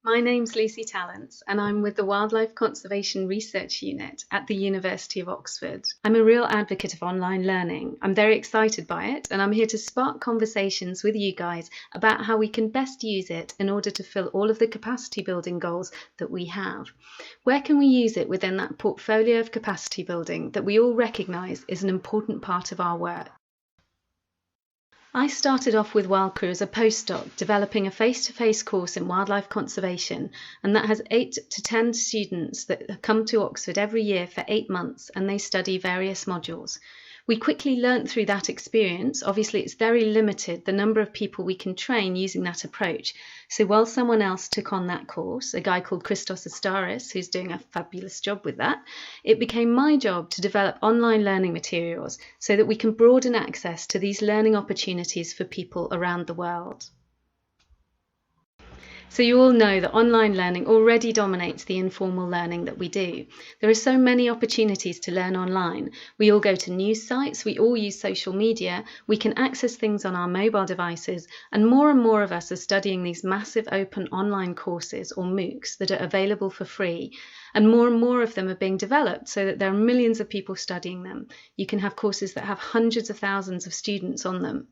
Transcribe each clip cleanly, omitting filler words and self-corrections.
My name's LucyTallents, and I'm with the Wildlife Conservation Research Unit at the University of Oxford. I'm a real advocate of online learning. I'm very excited by it, and I'm here to spark conversations with you guys about how we can best use it in order to fill all of the capacity building goals that we have. Where can we use it within that portfolio of capacity building that we all recognise is an important part of our work? I started off with WildCRU as a postdoc, developing a face-to-face course in wildlife conservation, and that has 8 to 10 students that come to Oxford every year for 8 months, and they study various modules. We quickly learnt through that experience. Obviously, it's very limited, the number of people we can train using that approach. So while someone else took on that course, a guy called Christos Astaris, who's doing a fabulous job with that, it became my job to develop online learning materials so that we can broaden access to these learning opportunities for people around the world. So you all know that online learning already dominates the informal learning that we do. There are so many opportunities to learn online. We all go to news sites, we all use social media, we can access things on our mobile devices, and more of us are studying these massive open online courses or MOOCs that are available for free. And more of them are being developed so that there are millions of people studying them. You can have courses that have hundreds of thousands of students on them.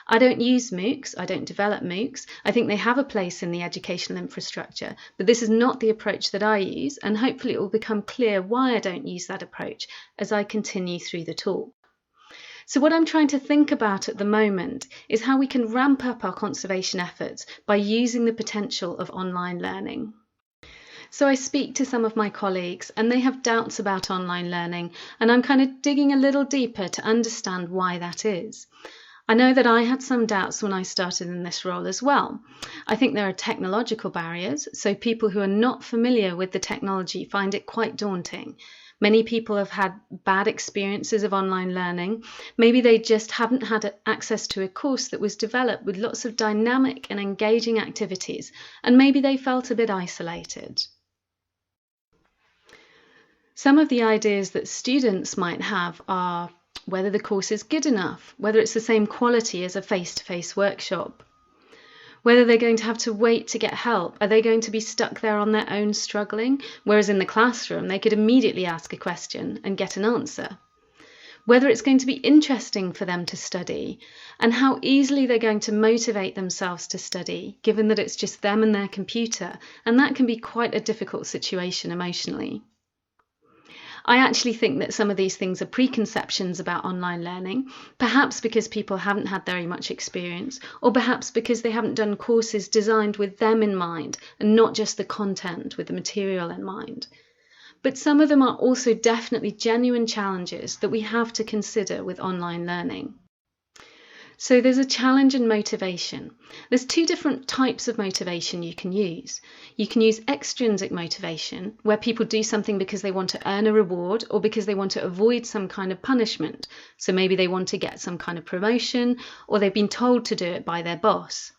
I don't use MOOCs, I don't develop MOOCs. I think they have a place in the educational infrastructure, but this is not the approach that I use, and hopefully it will become clear why I don't use that approach as I continue through the talk. So what I'm trying to think about at the moment is how we can ramp up our conservation efforts by using the potential of online learning. So I speak to some of my colleagues and they have doubts about online learning, and I'm kind of digging a little deeper to understand why that is. I know that I had some doubts when I started in this role as well. I think there are technological barriers, so people who are not familiar with the technology find it quite daunting. Many people have had bad experiences of online learning. Maybe they just haven't had access to a course that was developed with lots of dynamic and engaging activities, and maybe they felt a bit isolated. Some of the ideas that students might have are whether the course is good enough, whether it's the same quality as a face-to-face workshop, whether they're going to have to wait to get help. Are they going to be stuck there on their own struggling, whereas in the classroom they could immediately ask a question and get an answer? Whether it's going to be interesting for them to study, and how easily they're going to motivate themselves to study, given that it's just them and their computer, and that can be quite a difficult situation emotionally. I actually think that some of these things are preconceptions about online learning, perhaps because people haven't had very much experience, or perhaps because they haven't done courses designed with them in mind and not just the content with the material in mind. But some of them are also definitely genuine challenges that we have to consider with online learning. So there's a challenge and motivation. There's 2 different types of motivation you can use. You can use extrinsic motivation, where people do something because they want to earn a reward or because they want to avoid some kind of punishment. So maybe they want to get some kind of promotion, or they've been told to do it by their boss.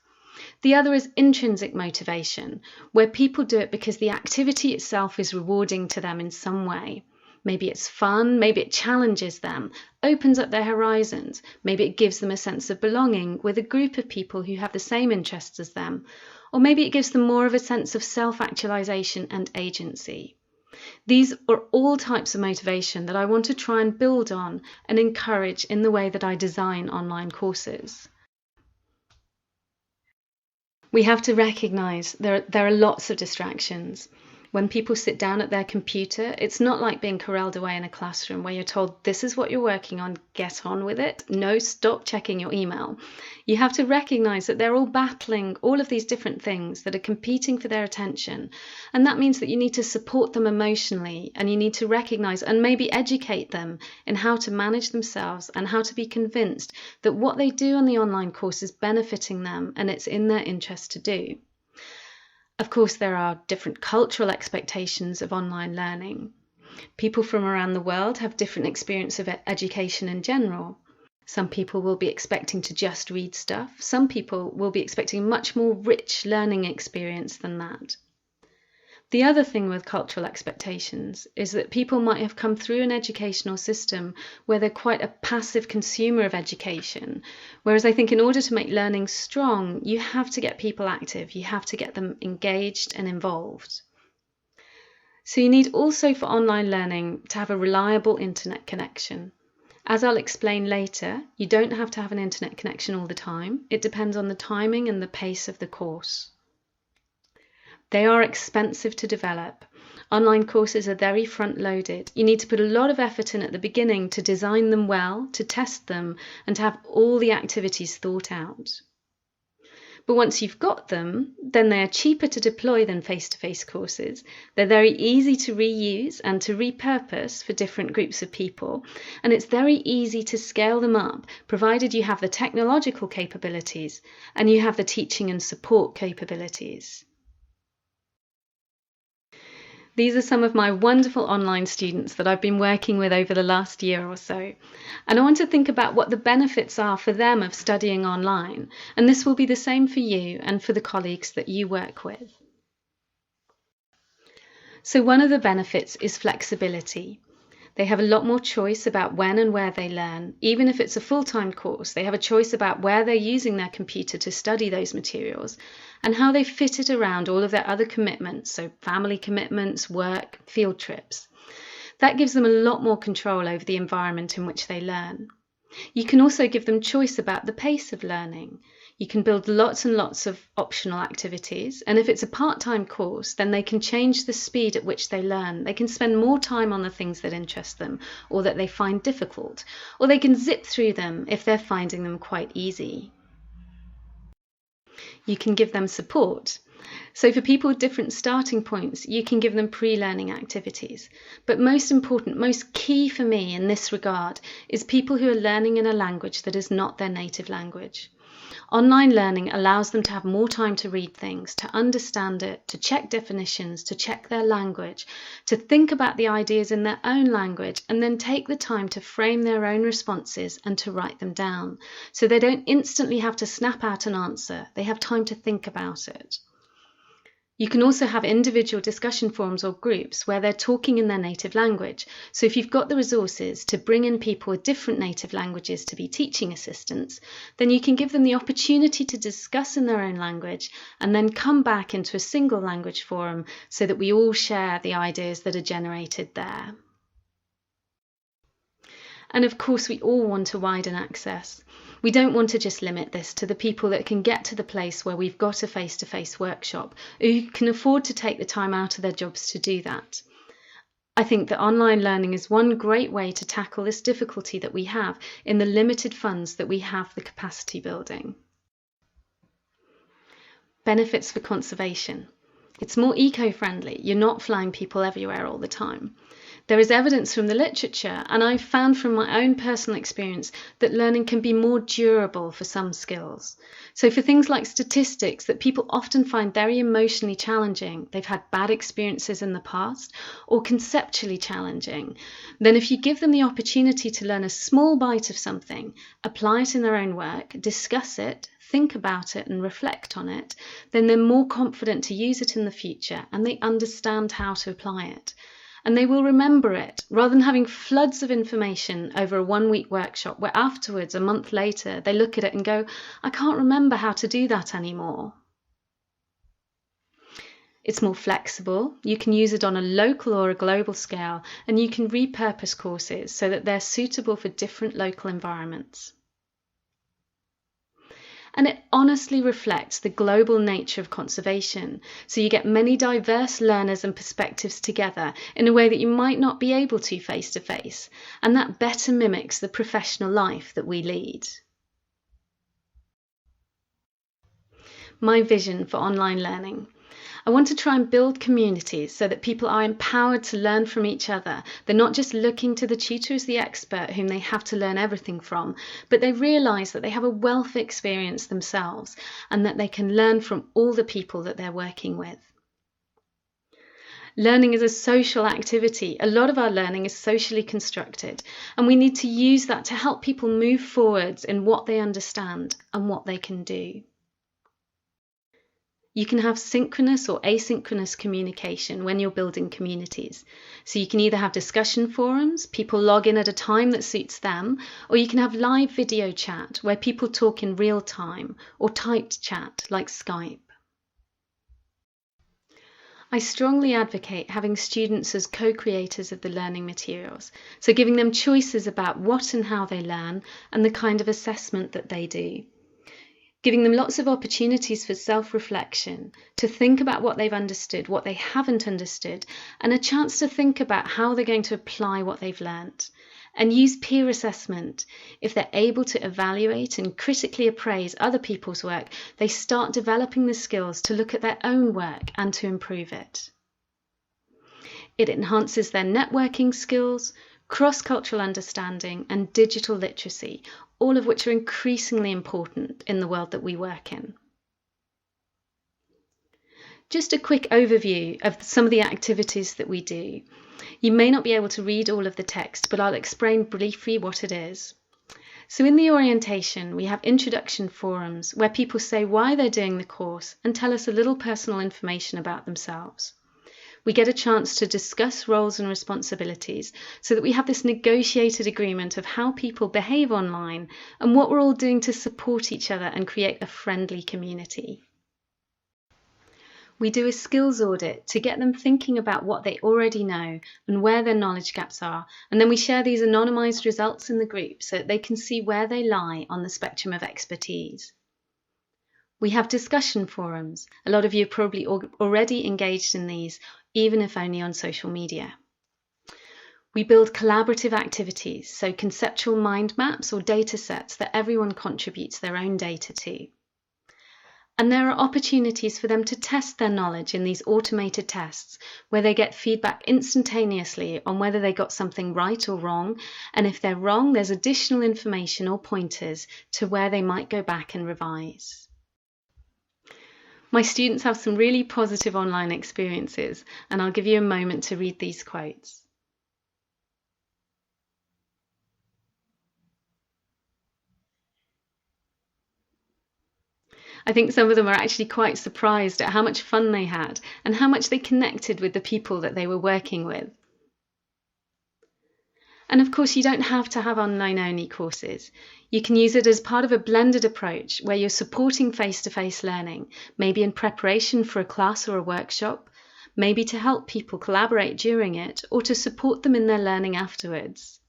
The other is intrinsic motivation, where people do it because the activity itself is rewarding to them in some way. Maybe it's fun, maybe it challenges them, opens up their horizons, maybe it gives them a sense of belonging with a group of people who have the same interests as them, or maybe it gives them more of a sense of self-actualization and agency. These are all types of motivation that I want to try and build on and encourage in the way that I design online courses. We have to recognise there are lots of distractions. When people sit down at their computer, it's not like being corralled away in a classroom where you're told, this is what you're working on, get on with it. No, stop checking your email. You have to recognise that they're all battling all of these different things that are competing for their attention. And that means that you need to support them emotionally, and you need to recognise and maybe educate them in how to manage themselves and how to be convinced that what they do on the online course is benefiting them and it's in their interest to do. Of course, there are different cultural expectations of online learning. People from around the world have different experience of education in general. Some people will be expecting to just read stuff. Some people will be expecting much more rich learning experience than that. The other thing with cultural expectations is that people might have come through an educational system where they're quite a passive consumer of education, whereas I think in order to make learning strong, you have to get people active, you have to get them engaged and involved. So you need also for online learning to have a reliable internet connection. As I'll explain later, you don't have to have an internet connection all the time. It depends on the timing and the pace of the course. They are expensive to develop. Online courses are very front-loaded. You need to put a lot of effort in at the beginning to design them well, to test them, and to have all the activities thought out. But once you've got them, then they are cheaper to deploy than face-to-face courses. They're very easy to reuse and to repurpose for different groups of people, and it's very easy to scale them up, provided you have the technological capabilities and you have the teaching and support capabilities. These are some of my wonderful online students that I've been working with over the last year or so. And I want to think about what the benefits are for them of studying online. And this will be the same for you and for the colleagues that you work with. So one of the benefits is flexibility. They have a lot more choice about when and where they learn. Even if it's a full-time course, they have a choice about where they're using their computer to study those materials and how they fit it around all of their other commitments, so family commitments, work, field trips. That gives them a lot more control over the environment in which they learn. You can also give them choice about the pace of learning. You can build lots and lots of optional activities, and if it's a part-time course, then they can change the speed at which they learn. They can spend more time on the things that interest them or that they find difficult, or they can zip through them if they're finding them quite easy. You can give them support. So for people with different starting points, you can give them pre-learning activities. But most important, most key for me in this regard is people who are learning in a language that is not their native language. Online learning allows them to have more time to read things, to understand it, to check definitions, to check their language, to think about the ideas in their own language, and then take the time to frame their own responses and to write them down. So they don't instantly have to snap out an answer. They have time to think about it. You can also have individual discussion forums or groups where they're talking in their native language. So if you've got the resources to bring in people with different native languages to be teaching assistants, then you can give them the opportunity to discuss in their own language and then come back into a single language forum so that we all share the ideas that are generated there. And of course, we all want to widen access. We don't want to just limit this to the people that can get to the place where we've got a face-to-face workshop, who can afford to take the time out of their jobs to do that. I think that online learning is one great way to tackle this difficulty that we have in the limited funds that we have for capacity building. Benefits for conservation. It's more eco-friendly. You're not flying people everywhere all the time. There is evidence from the literature, and I've found from my own personal experience, that learning can be more durable for some skills. So for things like statistics that people often find very emotionally challenging, they've had bad experiences in the past, or conceptually challenging, then if you give them the opportunity to learn a small bite of something, apply it in their own work, discuss it, think about it and reflect on it, then they're more confident to use it in the future and they understand how to apply it. And they will remember it, rather than having floods of information over a one-week workshop where afterwards, a month later, they look at it and go, I can't remember how to do that anymore. It's more flexible. You can use it on a local or a global scale, and you can repurpose courses so that they're suitable for different local environments. And it honestly reflects the global nature of conservation. So you get many diverse learners and perspectives together in a way that you might not be able to face to face, and that better mimics the professional life that we lead. My vision for online learning. I want to try and build communities so that people are empowered to learn from each other. They're not just looking to the tutor as the expert whom they have to learn everything from, but they realise that they have a wealth of experience themselves and that they can learn from all the people that they're working with. Learning is a social activity. A lot of our learning is socially constructed, and we need to use that to help people move forwards in what they understand and what they can do. You can have synchronous or asynchronous communication when you're building communities. So you can either have discussion forums, people log in at a time that suits them, or you can have live video chat where people talk in real time, or typed chat like Skype. I strongly advocate having students as co-creators of the learning materials, so giving them choices about what and how they learn and the kind of assessment that they do. Giving them lots of opportunities for self-reflection, to think about what they've understood, what they haven't understood, and a chance to think about how they're going to apply what they've learnt. And use peer assessment. If they're able to evaluate and critically appraise other people's work, they start developing the skills to look at their own work and to improve it. It enhances their networking skills, cross-cultural understanding, and digital literacy, all of which are increasingly important in the world that we work in. Just a quick overview of some of the activities that we do. You may not be able to read all of the text, but I'll explain briefly what it is. So in the orientation, we have introduction forums where people say why they're doing the course and tell us a little personal information about themselves. We get a chance to discuss roles and responsibilities so that we have this negotiated agreement of how people behave online and what we're all doing to support each other and create a friendly community. We do a skills audit to get them thinking about what they already know and where their knowledge gaps are, and then we share these anonymised results in the group so that they can see where they lie on the spectrum of expertise. We have discussion forums. A lot of you are probably already engaged in these, even if only on social media. We build collaborative activities, so conceptual mind maps or data sets that everyone contributes their own data to. And there are opportunities for them to test their knowledge in these automated tests where they get feedback instantaneously on whether they got something right or wrong, and if they're wrong, there's additional information or pointers to where they might go back and revise. My students have some really positive online experiences, and I'll give you a moment to read these quotes. I think some of them are actually quite surprised at how much fun they had and how much they connected with the people that they were working with. And of course, you don't have to have online-only courses. You can use it as part of a blended approach where you're supporting face-to-face learning, maybe in preparation for a class or a workshop, maybe to help people collaborate during it or to support them in their learning afterwards.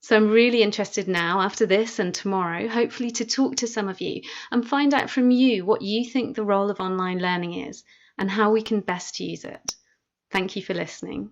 So I'm really interested now, after this and tomorrow, hopefully to talk to some of you and find out from you what you think the role of online learning is and how we can best use it. Thank you for listening.